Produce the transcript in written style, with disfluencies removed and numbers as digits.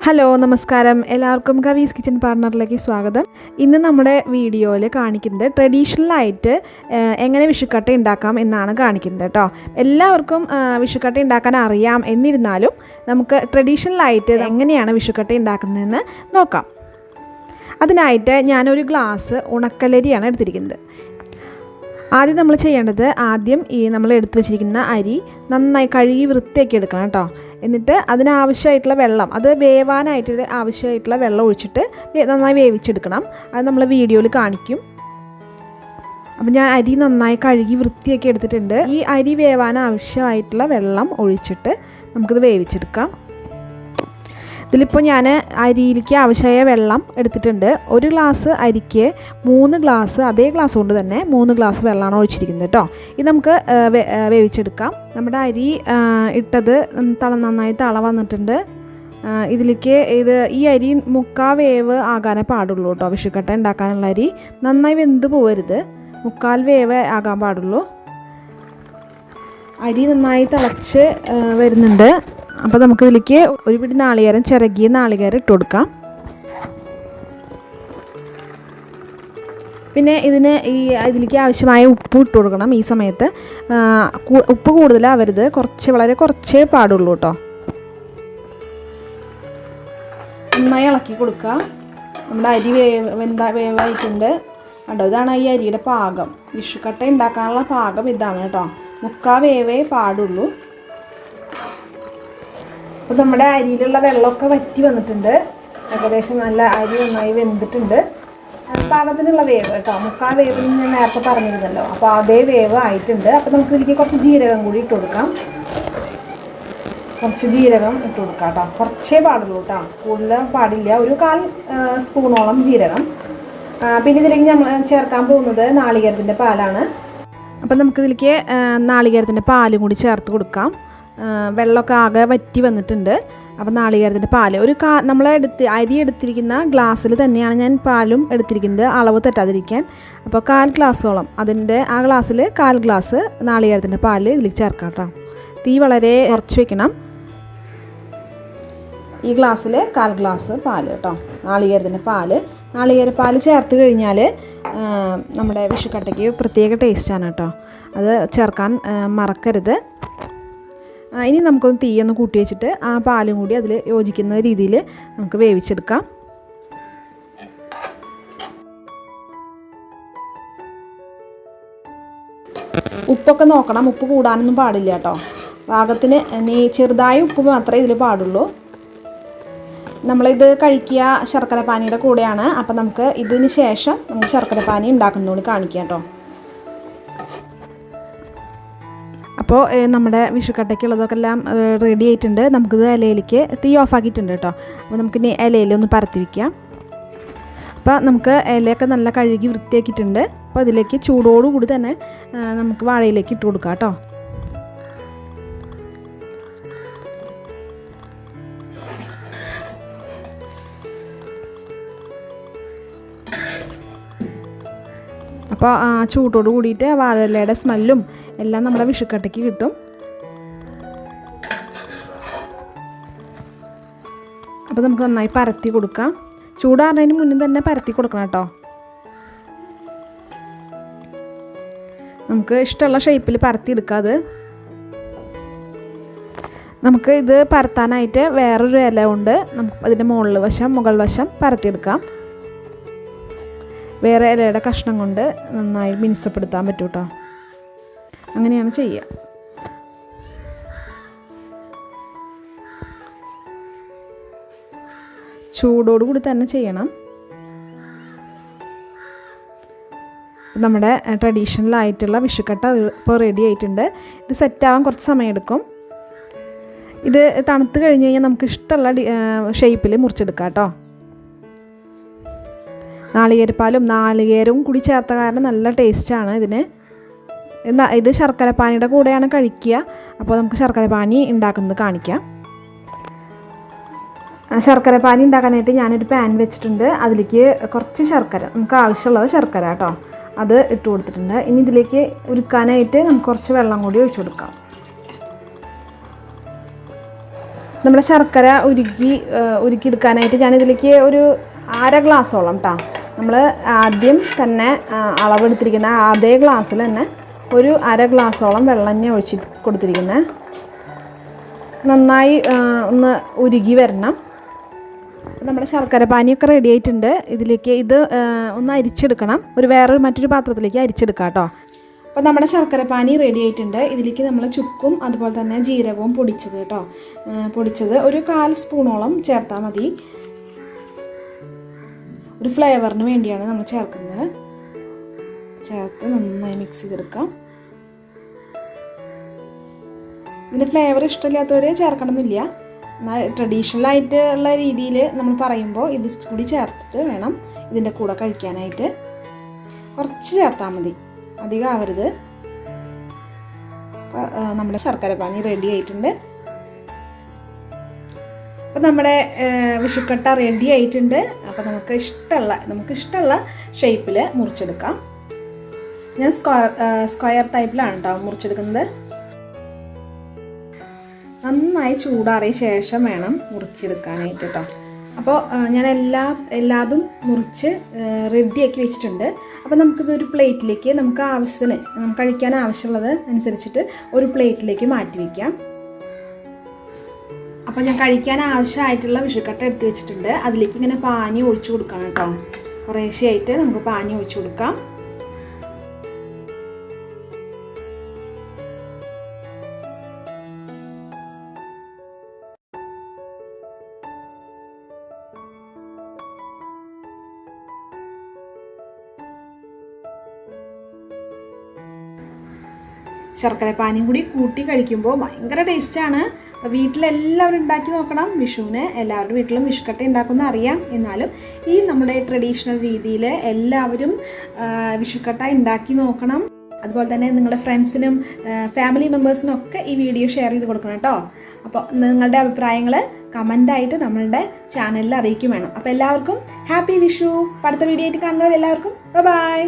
Hello നമസ്കാരം എല്ലാവർക്കും കവീസ് kitchen പാർട്ണറിലേക്ക് സ്വാഗതം. ഇന്ന് നമ്മുടെ വീഡിയോയിൽ കാണിക്കുന്നത് ട്രഡീഷണലായിട്ട് എങ്ങനെ വിഷുക്കട്ട ഉണ്ടാക്കാം എന്നാണ് കാണിക്കുന്നത് കേട്ടോ. എല്ലാവർക്കും വിഷുക്കട്ട ഉണ്ടാക്കാൻ അറിയാം, എന്നിരുന്നാലും നമുക്ക് ട്രഡീഷണലായിട്ട് എങ്ങനെയാണ് വിഷുക്കട്ട ഉണ്ടാക്കുന്നതെന്ന് നോക്കാം. അതിനായിട്ട് ഞാനൊരു ഗ്ലാസ് ഉണക്കലരിയാണ് എടുത്തിരിക്കുന്നത്. ആദ്യം നമ്മൾ ചെയ്യേണ്ടത് നമ്മൾ എടുത്തു വെച്ചിരിക്കുന്ന അരി നന്നായി കഴുകി വൃത്തിയാക്കി എടുക്കണം കേട്ടോ. എന്നിട്ട് അതിനാവശ്യമായിട്ടുള്ള വെള്ളം, അത് വേവാനായിട്ട് ആവശ്യമായിട്ടുള്ള വെള്ളം ഒഴിച്ചിട്ട് നന്നായി വേവിച്ചെടുക്കണം. അത് നമ്മൾ വീഡിയോയിൽ കാണിക്കും. അപ്പം ഞാൻ അരി നന്നായി കഴുകി വൃത്തിയാക്കി എടുത്തിട്ടുണ്ട്. ഈ അരി വേവാൻ ആവശ്യമായിട്ടുള്ള വെള്ളം ഒഴിച്ചിട്ട് നമുക്കിത് വേവിച്ചെടുക്കാം. ഇതിലിപ്പോൾ ഞാൻ അരിയിലേക്ക് ആവശ്യമായ വെള്ളം എടുത്തിട്ടുണ്ട്. ഒരു ഗ്ലാസ് അരിക്ക് 3 ഗ്ലാസ്, അതേ ഗ്ലാസ് കൊണ്ട് തന്നെ 3 ഗ്ലാസ് വെള്ളമാണ് ഒഴിച്ചിരിക്കുന്നത് കേട്ടോ. ഇത് നമുക്ക് വേവിച്ചെടുക്കാം. നമ്മുടെ അരി ഇട്ടത് നന്നായി തള വന്നിട്ടുണ്ട്. ഇതിലേക്ക് ഈ അരി 1/4 വേവ് ആകാനേ പാടുള്ളൂ കേട്ടോ. വിഷുക്കട്ട ഉണ്ടാക്കാനുള്ള അരി നന്നായി വെന്ത് പോകരുത്, 1/4 വേവ് ആകാൻ പാടുള്ളൂ. അരി നന്നായി തിളച്ച് വരുന്നുണ്ട്. അപ്പോൾ നമുക്കിതിലേക്ക് ഒരു പിടി നാളികേരം, ചിരകിയ നാളികേരം ഇട്ട് കൊടുക്കാം. പിന്നെ ഇതിലേക്ക് ആവശ്യമായ ഉപ്പ് ഇട്ട് കൊടുക്കണം. ഈ സമയത്ത് ഉപ്പ് കൂടുതലാവരുത്, വളരെ കുറച്ചേ പാടുള്ളൂ കേട്ടോ. നന്നായി ഇളക്കി കൊടുക്കുക. നമ്മുടെ അരി വേവായിട്ടുണ്ട് കേട്ടോ. ഇതാണ് ഈ അരിയുടെ പാകം. വിഷുക്കട്ട ഉണ്ടാക്കാനുള്ള പാകം ഇതാണ് കേട്ടോ. 1/4 വേവേ പാടുള്ളൂ. അപ്പോൾ നമ്മുടെ അരിയിലുള്ള വെള്ളമൊക്കെ വറ്റി വന്നിട്ടുണ്ട്. ഏകദേശം നല്ല അരി നന്നായി വെന്തിട്ടുണ്ട്. പാകത്തിനുള്ള വേവ് കേട്ടോ. 1/4 വേവ് ഞാൻ നേരത്തെ പറഞ്ഞിരുന്നല്ലോ. അപ്പോൾ അതേ വേവ് ആയിട്ടുണ്ട്. അപ്പോൾ നമുക്ക് ഇതിലേക്ക് കുറച്ച് ജീരകം കൂടി ഇട്ട് കൊടുക്കാം. കുറച്ച് ജീരകം ഇട്ട് കൊടുക്കാം കേട്ടോ. കുറച്ചേ പാടുള്ളൂ കേട്ടോ, കൂടുതൽ പാടില്ല. ഒരു 1/4 സ്പൂണോളം ജീരകം. പിന്നെ ഇതിലേക്ക് നമ്മൾ ചേർക്കാൻ പോകുന്നത് നാളികേരത്തിൻ്റെ പാലാണ്. അപ്പോൾ നമുക്കിതിലേക്ക് നാളികേരത്തിൻ്റെ പാലും കൂടി ചേർത്ത് കൊടുക്കാം. വെള്ളമൊക്കെ ആകെ വറ്റി വന്നിട്ടുണ്ട്. അപ്പോൾ നാളികേരത്തിൻ്റെ പാല് അരി എടുത്തിരിക്കുന്ന ഗ്ലാസ്സിൽ തന്നെയാണ് ഞാൻ പാലും എടുത്തിരിക്കുന്നത്, അളവ് തെറ്റാതിരിക്കാൻ. അപ്പോൾ 1/4 ഗ്ലാസ്സോളം ആ ഗ്ലാസ്സിൽ 1/4 ഗ്ലാസ് നാളികേരത്തിൻ്റെ പാല് ഇതിലേക്ക് ചേർക്കാം കേട്ടോ. തീ വളരെ കുറച്ച് വെക്കണം. ഈ ഗ്ലാസ്സിൽ 1/4 ഗ്ലാസ് പാല് കേട്ടോ, നാളികേരപ്പാല് ചേർത്ത് കഴിഞ്ഞാൽ നമ്മുടെ വിഷുക്കട്ടയ്ക്ക് പ്രത്യേക ടേസ്റ്റാണ് കേട്ടോ. അത് ചേർക്കാൻ മറക്കരുത്. ഇനി നമുക്കൊന്ന് തീയൊന്ന് കൂട്ടി വെച്ചിട്ട് ആ പാലും കൂടി അതിൽ യോജിക്കുന്ന രീതിയിൽ നമുക്ക് വേവിച്ചെടുക്കാം. ഉപ്പൊക്കെ നോക്കണം, ഉപ്പ് കൂടാനൊന്നും പാടില്ല കേട്ടോ. പാകത്തിന് ചെറുതായ ഉപ്പ് മാത്രമേ ഇതിൽ പാടുള്ളൂ. നമ്മളിത് കഴിക്കുക ശർക്കരപ്പാനിയുടെ കൂടെയാണ്. അപ്പം നമുക്ക് ഇതിന് ശേഷം നമുക്ക് ശർക്കരപ്പാനി ഉണ്ടാക്കുന്നതുകൊണ്ട് കാണിക്കാം കേട്ടോ. അപ്പോൾ നമ്മുടെ വിഷുക്കട്ടയ്ക്കുള്ളതൊക്കെ എല്ലാം റെഡി ആയിട്ടുണ്ട്. നമുക്കിത് ഇലയിലേക്ക് തീ ഓഫാക്കിയിട്ടുണ്ട് കേട്ടോ. അപ്പോൾ നമുക്ക് ഇലയിലൊന്ന് പരത്തി വയ്ക്കാം. അപ്പോൾ നമുക്ക് ഇലയൊക്കെ നല്ല കഴുകി വൃത്തിയാക്കിയിട്ടുണ്ട്. അപ്പോൾ അതിലേക്ക് ചൂടോടുകൂടി തന്നെ നമുക്ക് വാഴയിലേക്ക് ഇട്ട് കൊടുക്കാം കേട്ടോ. അപ്പോൾ ചൂട്ടോട് കൂടിയിട്ട് വാഴയിലയുടെ സ്മെല്ലും എല്ലാം നമ്മുടെ വിഷുക്കട്ടയ്ക്ക് കിട്ടും. അപ്പോൾ നമുക്ക് നന്നായി പരത്തി കൊടുക്കാം. ചൂടാറുന്നതിന് മുന്നേ തന്നെ പരത്തി കൊടുക്കണം കേട്ടോ. നമുക്ക് ഇഷ്ടമുള്ള ഷേപ്പിൽ പരത്തി എടുക്കാം. നമുക്ക് ഇത് പരത്താനായിട്ട് വേറൊരു ഇല കൊണ്ട് നമുക്ക് അതിൻ്റെ മുകൾ വശം പരത്തിയെടുക്കാം. വേറെ ഇലയുടെ കഷ്ണം കൊണ്ട് നന്നായി മിനുസപ്പെടുത്താൻ പറ്റും കേട്ടോ. അങ്ങനെയാണ് ചെയ്യുക. ചൂടോടുകൂടി തന്നെ ചെയ്യണം. നമ്മുടെ ട്രഡീഷണലായിട്ടുള്ള വിഷുക്കട്ട ഇപ്പോൾ റെഡി ആയിട്ടുണ്ട്. ഇത് സെറ്റാവാൻ കുറച്ച് സമയമെടുക്കും. ഇത് തണുത്ത് കഴിഞ്ഞ് കഴിഞ്ഞാൽ നമുക്ക് ഇഷ്ടമുള്ള ഷേപ്പിൽ മുറിച്ചെടുക്കാം കേട്ടോ. നാളികേരവും കൂടി ചേർത്ത കാരണം നല്ല ടേസ്റ്റാണ് ഇതിന്. ഇത് ശർക്കരപ്പാനിയുടെ കൂടെയാണ് കഴിക്കുക. അപ്പോൾ നമുക്ക് ശർക്കരപ്പാനി ഉണ്ടാക്കുന്നത് കാണിക്കാം. ശർക്കരപ്പാനി ഉണ്ടാക്കാനായിട്ട് ഞാനൊരു പാൻ വെച്ചിട്ടുണ്ട്. അതിലേക്ക് കുറച്ച് ശർക്കര, നമുക്ക് ആവശ്യമുള്ളത് ശർക്കര കേട്ടോ, അത് ഇട്ട് കൊടുത്തിട്ടുണ്ട്. ഇനി ഇതിലേക്ക് ഉരുക്കാനായിട്ട് നമുക്ക് കുറച്ച് വെള്ളം കൂടി ഒഴിച്ചു കൊടുക്കാം. നമ്മുടെ ശർക്കര ഉരുക്കിയെടുക്കാനായിട്ട് ഞാനിതിലേക്ക് ഒരു 1/2 ഗ്ലാസോളം കേട്ടോ. നമ്മൾ ആദ്യം തന്നെ അളവെടുത്തിരിക്കുന്ന അതേ ഗ്ലാസ്സിൽ തന്നെ ഒരു 1/2 ഗ്ലാസോളം വെള്ളം തന്നെ ഒഴിച്ച് കൊടുത്തിരിക്കുന്നത്. നന്നായി ഒന്ന് ഉരുകി വരണം. നമ്മുടെ ശർക്കര പാനിയൊക്കെ റെഡി ആയിട്ടുണ്ട്. ഇതിലേക്ക് ഇത് ഒന്ന് അരിച്ചെടുക്കണം. മറ്റൊരു പാത്രത്തിലേക്ക് അരിച്ചെടുക്കാം കേട്ടോ. അപ്പോൾ നമ്മുടെ ശർക്കര പാനി റെഡി ആയിട്ടുണ്ട്. ഇതിലേക്ക് നമ്മൾ ചുക്കും അതുപോലെ തന്നെ ജീരകവും പൊടിച്ചത് കേട്ടോ, പൊടിച്ചത് ഒരു 1/4 സ്പൂണോളം ചേർത്താൽ മതി. ഒരു ഫ്ലേവറിന് വേണ്ടിയാണ് നമ്മൾ ചേർക്കുന്നത്. ചേർത്ത് നന്നായി മിക്സ് ചെയ്തെടുക്കാം. ഇതിൻ്റെ ഫ്ലേവർ ഇഷ്ടമില്ലാത്തവർ ചേർക്കണമെന്നില്ല. ട്രഡീഷണൽ ആയിട്ടുള്ള രീതിയിൽ നമ്മൾ പറയുമ്പോൾ ഇത് കൂടി ചേർത്തിട്ട് വേണം ഇതിൻ്റെ കൂടെ കഴിക്കാനായിട്ട്. കുറച്ച് ചേർത്താൽ മതി, അധികം ആവരുത്. അപ്പോൾ നമ്മുടെ ശർക്കര പാനി റെഡി ആയിട്ടുണ്ട്. അപ്പോൾ നമ്മുടെ വിഷുക്കട്ട റെഡി ആയിട്ടുണ്ട്. അപ്പോൾ നമുക്ക് ഇഷ്ടമുള്ള ഷേപ്പിൽ മുറിച്ചെടുക്കാം. ഞാൻ സ്ക്വയർ ടൈപ്പിലാണ് കേട്ടോ മുറിച്ചെടുക്കുന്നത്. നന്നായി ചൂടാറിയ ശേഷം വേണം മുറിച്ചെടുക്കാനായിട്ട് കേട്ടോ. അപ്പോൾ ഞാൻ എല്ലാതും മുറിച്ച് റെഡിയാക്കി വെച്ചിട്ടുണ്ട്. അപ്പോൾ നമുക്കിതൊരു പ്ലേറ്റിലേക്ക് നമുക്ക് കഴിക്കാൻ ആവശ്യമുള്ളത് അനുസരിച്ചിട്ട് ഒരു പ്ലേറ്റിലേക്ക് മാറ്റി വയ്ക്കാം. അപ്പോൾ ഞാൻ കഴിക്കാൻ ആവശ്യമായിട്ടുള്ള വിഷുക്കട്ട എടുത്ത് വെച്ചിട്ടുണ്ട്. അതിലേക്ക് ഇങ്ങനെ പാനി ഒഴിച്ചു കൊടുക്കണം കേട്ടോ. കുറേശ്ശെയായിട്ട് നമുക്ക് പാനി ഒഴിച്ചു കൊടുക്കാം. ശർക്കര പാനിയും കൂടി കൂട്ടി കഴിക്കുമ്പോൾ ഭയങ്കര ടേസ്റ്റാണ്. വീട്ടിലെല്ലാവരും ഉണ്ടാക്കി നോക്കണം. വിഷുവിന് എല്ലാവരുടെ വീട്ടിലും വിഷുക്കട്ട ഉണ്ടാക്കുന്ന അറിയാം. എന്നാലും ഈ നമ്മുടെ ട്രഡീഷണൽ രീതിയിൽ എല്ലാവരും വിഷുക്കട്ട ഉണ്ടാക്കി നോക്കണം. അതുപോലെ തന്നെ നിങ്ങളുടെ ഫ്രണ്ട്സിനും ഫാമിലി മെമ്പേഴ്സിനും ഒക്കെ ഈ വീഡിയോ ഷെയർ ചെയ്ത് കൊടുക്കണം കേട്ടോ. അപ്പോൾ നിങ്ങളുടെ അഭിപ്രായങ്ങൾ കമൻ്റായിട്ട് നമ്മളുടെ ചാനലിൽ അറിയിക്കും വേണം. അപ്പോൾ എല്ലാവർക്കും ഹാപ്പി വിഷു. അടുത്ത വീഡിയോ ആയിട്ട് കാണുന്നവർ എല്ലാവർക്കും ബൈ.